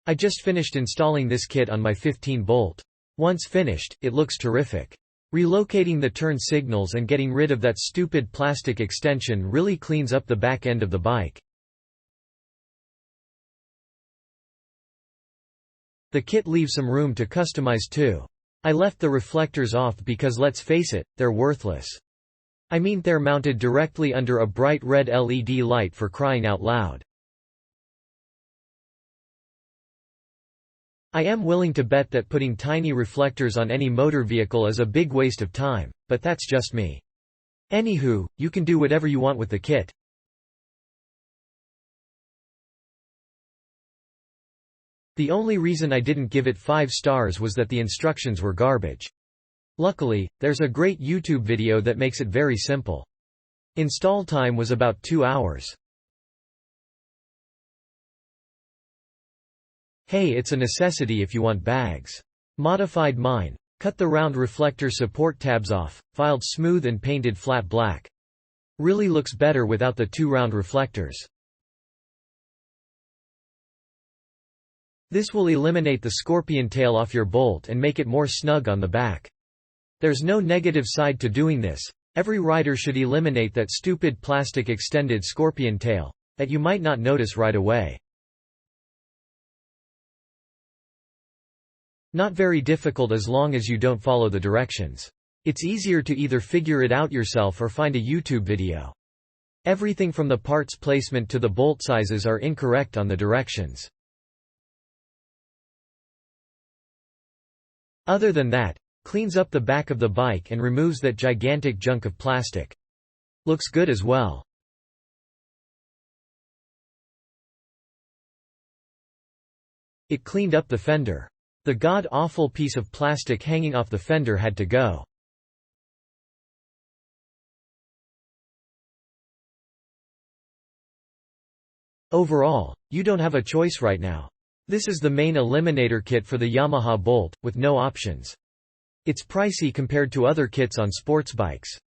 I just finished installing this kit on my 15-bolt. Once finished, it looks terrific. Relocating the turn signals and getting rid of that stupid plastic extension really cleans up the back end of the bike. The kit leaves some room to customize too. I left the reflectors off because let's face it, they're worthless. I mean, they're mounted directly under a bright red LED light for crying out loud. I am willing to bet that putting tiny reflectors on any motor vehicle is a big waste of time, but that's just me. Anywho, you can do whatever you want with the kit. The only reason I didn't give it 5 stars was that the instructions were garbage. Luckily, there's a great YouTube video that makes it very simple. Install time was about 2 hours. Hey, it's a necessity if you want bags. Modified mine. Cut the round reflector support tabs off, filed smooth and painted flat black. Really looks better without the 2 round reflectors. This will eliminate the scorpion tail off your bolt and make it more snug on the back. There's no negative side to doing this. Every rider should eliminate that stupid plastic extended scorpion tail that you might not notice right away. Not very difficult as long as you don't follow the directions. It's easier to either figure it out yourself or find a YouTube video. Everything from the parts placement to the bolt sizes are incorrect on the directions. Other than that, cleans up the back of the bike and removes that gigantic junk of plastic. Looks good as well. It cleaned up the fender. The god-awful piece of plastic hanging off the fender had to go. Overall, you don't have a choice right now. This is the main Eliminator kit for the Yamaha Bolt, with no options. It's pricey compared to other kits on sports bikes.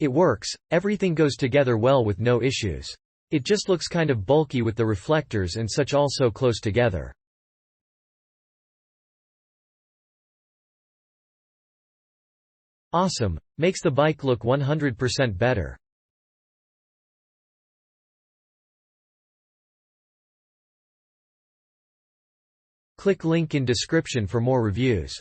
It works, everything goes together well with no issues. It just looks kind of bulky with the reflectors and such all so close together. Awesome, makes the bike look 100% better. Click link in description for more reviews.